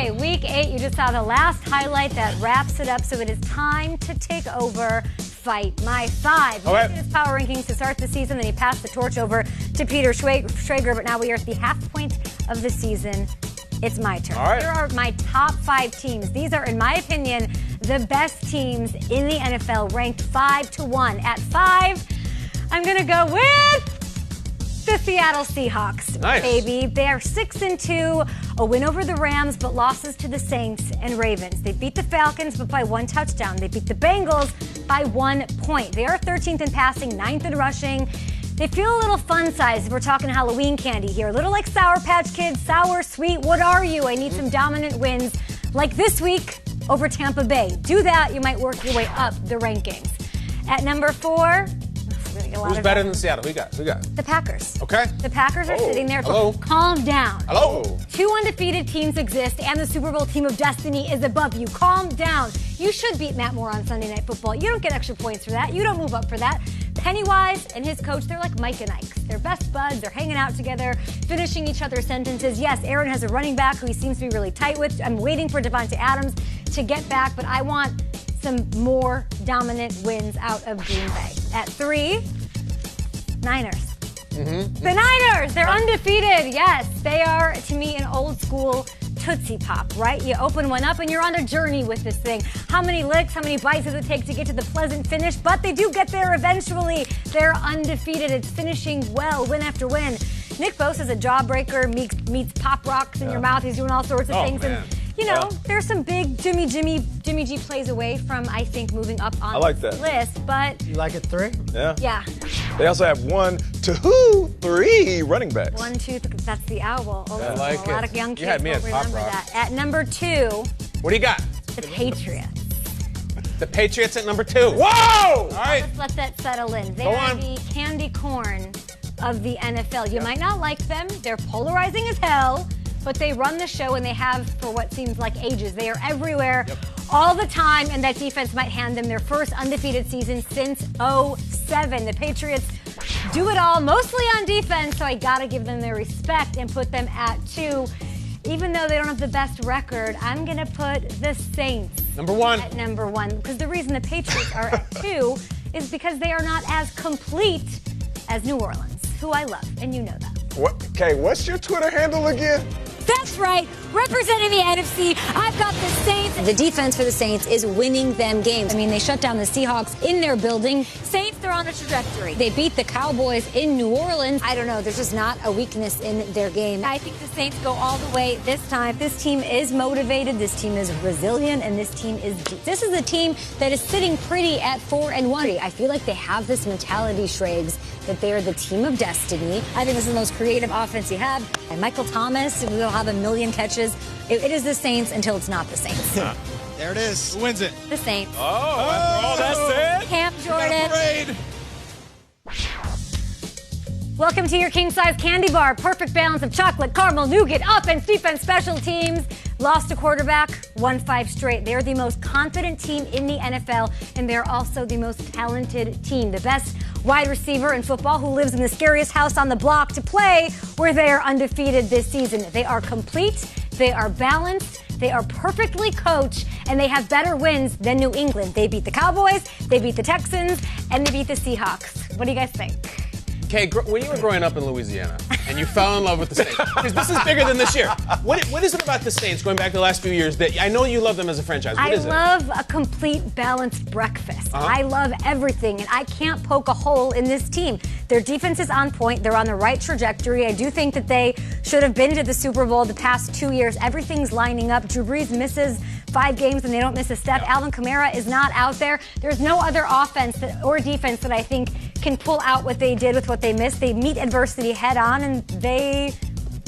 Okay, week 8, you just saw the last highlight that wraps it up, so it is time to take over Fight My Five. He did his power rankings to start the season, then he passed the torch over to Peter Schrager, but now we are at the half point of the season. It's my turn. All right. Here are my top 5 teams. These are, in my opinion, the best teams in the NFL, ranked 5-1. At 5, I'm going to go with the Seattle Seahawks. Nice. Baby. They are 6-2, a win over the Rams, but losses to the Saints and Ravens. They beat the Falcons, but by 1 touchdown. They beat the Bengals by 1 point. They are 13th in passing, 9th in rushing. They feel a little fun-sized if we're talking Halloween candy here. A little like Sour Patch Kids, sour, sweet, what are you? I need some dominant wins, like this week over Tampa Bay. Do that, you might work your way up the rankings. At number 4, who's better than Seattle? Who you got? the Packers. Okay. The Packers are sitting there. Hello. Calm down. Hello. 2 undefeated teams exist, and the Super Bowl team of destiny is above you. Calm down. You should beat Matt Moore on Sunday Night Football. You don't get extra points for that. You don't move up for that. Pennywise and his coach, they're like Mike and Ike. They're best buds. They're hanging out together, finishing each other's sentences. Yes, Aaron has a running back who he seems to be really tight with. I'm waiting for Devontae Adams to get back, but I want some more dominant wins out of Green Bay. At 3, Niners. The Niners, they're undefeated. Yes, they are, to me, an old school Tootsie Pop, right? You open one up and you're on a journey with this thing. How many licks, how many bites does it take to get to the pleasant finish? But they do get there eventually. They're undefeated. It's finishing well, win after win. Nick Bosa's a jawbreaker, meets pop rocks in your mouth. He's doing all sorts of things. Man. And, you know, there's some big Jimmy G plays away from, I think, moving up on this list. But You like it 3? yeah. They also have 1, 2, 3 running backs. 1, 2, 3. That's the owl. Oh, I like a lot it. of young You kids had me will at Pop remember Rock. that. At number 2, What do you got? the Patriots. The Patriots at number 2. Whoa! All right. Let's let that settle in. They Go are on. the candy corn of the NFL. You might not like them. They're polarizing as hell, but they run the show, and they have for what seems like ages. They are everywhere all the time, and that defense might hand them their first undefeated season since 2007. The Patriots do it all, mostly on defense, so I gotta give them their respect and put them at 2. Even though they don't have the best record, I'm gonna put the Saints Number 1. at number 1, because the reason the Patriots are at 2 is because they are not as complete as New Orleans, who I love, and you know that. Okay, what's your Twitter handle again? That's right. Representing the NFC, I've got the Saints. The defense for the Saints is winning them games. I mean, they shut down the Seahawks in their building. Saints, they're on a trajectory. They beat the Cowboys in New Orleans. I don't know. There's just not a weakness in their game. I think the Saints go all the way this time. This team is motivated. This team is resilient. And this team is deep. This is a team that is sitting pretty at 4-1. I feel like they have this mentality, Schrags, that they are the team of destiny. I think this is the most creative offense you have. And Michael Thomas will have a million catches. It is the Saints until it's not the Saints. There it is. Who wins it? The Saints. Oh, after all that said, Cam you got a Jordan. parade. Welcome to your king-size candy bar. Perfect balance of chocolate, caramel, nougat, offense, defense, special teams. Lost a quarterback, won 5 straight. They're the most confident team in the NFL, and they're also the most talented team. The best wide receiver in football who lives in the scariest house on the block to play where they are undefeated this season. They are complete, they are balanced, they are perfectly coached, and they have better wins than New England. They beat the Cowboys, they beat the Texans, and they beat the Seahawks. What do you guys think? Okay, when you were growing up in Louisiana and you fell in love with the Saints, because this is bigger than this year. What is it about the Saints going back the last few years that I know you love them as a franchise? What is it? I love a complete balanced breakfast. I love everything, and I can't poke a hole in this team. Their defense is on point. They're on the right trajectory. I do think that they should have been to the Super Bowl the past 2 years. Everything's lining up. Drew Brees misses 5 games and they don't miss a step. Alvin Kamara is not out there. There's no other offense or defense that I think can pull out what they did with what they missed. They meet adversity head on, and they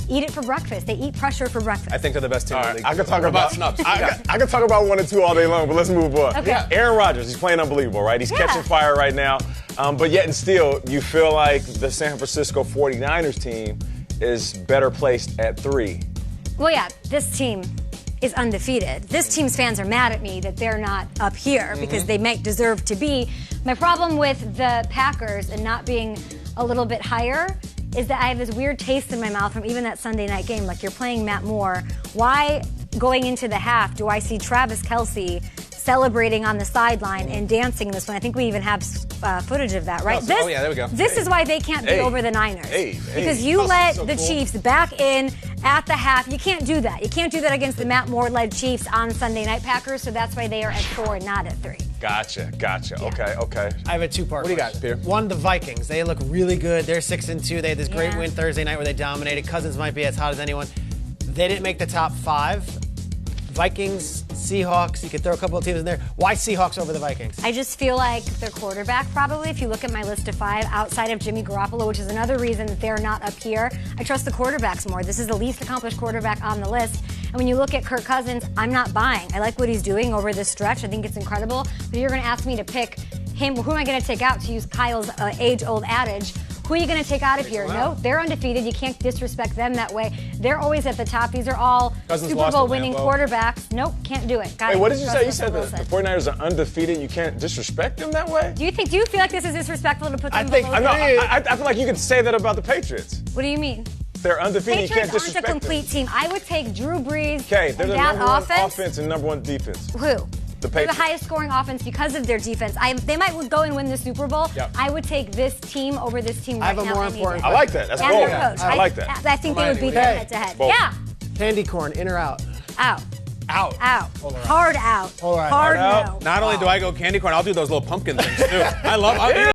eat it for breakfast. They eat pressure for breakfast. I think they're the best team in the league. I could talk What about snubs. I could talk about 1 and 2 all day long, but let's move on. Okay. Yeah. Aaron Rodgers, he's playing unbelievable, right? He's catching fire right now. But yet and still, you feel like the San Francisco 49ers team is better placed at 3. Well, yeah, this team is undefeated. This team's fans are mad at me that they're not up here because they might deserve to be. My problem with the Packers and not being a little bit higher is that I have this weird taste in my mouth from even that Sunday night game. Like, you're playing Matt Moore. Why going into the half, do I see Travis Kelce celebrating on the sideline and dancing in this one? I think we even have footage of that, right? Oh, yeah, there we go. This is why they can't be over the Niners. Because you Kelsey's let so the cool. Chiefs back in at the half. You can't do that. You can't do that against the Matt Moore-led Chiefs on Sunday Night Packers, so that's why they are at 4 and not at 3. Gotcha. Okay. I have a two-part. What do you got, question. Peter? One, the Vikings. They look really good. They're 6-2. They had this great Yeah. win Thursday night where they dominated. Cousins might be as hot as anyone. They didn't make the top 5. Vikings, Seahawks. You could throw a couple of teams in there. Why Seahawks over the Vikings? I just feel like their quarterback, probably, if you look at my list of 5, outside of Jimmy Garoppolo, which is another reason that they're not up here, I trust the quarterbacks more. This is the least accomplished quarterback on the list. And when you look at Kirk Cousins, I'm not buying. I like what he's doing over this stretch. I think it's incredible. But you're going to ask me to pick him. Who am I going to take out, to use Kyle's age-old adage? Who are you going to take out of here? No, they're undefeated. You can't disrespect them that way. They're always at the top. These are all Cousins Super lost Bowl to winning Lambeau. quarterbacks. Nope, can't do it. Hey, what did you say? You Trust said Russell the Wilson. 49ers are undefeated. You can't disrespect them that way? Do you feel like this is disrespectful to put them I think- below I know. them? I feel like you could say that about the Patriots. What do you mean? They're undefeated. You can't Patriots aren't a disrespect them. complete team. I would take Drew Brees Okay, they're and the that number one offense. offense and number one defense. Who? The They're the Patriots. highest scoring offense because of their defense. They might go and win the Super Bowl. Yep. I would take this team over this team I right have a now. more any important day. I like that. That's And bold. their coach. I like that. I think they would beat them head to head. Bold. Yeah. Candy corn, in or out? Out. Out. Out. Hard out. All right. Hard Hard no. out. Not only do I go candy corn, I'll do those little pumpkin things too. I love.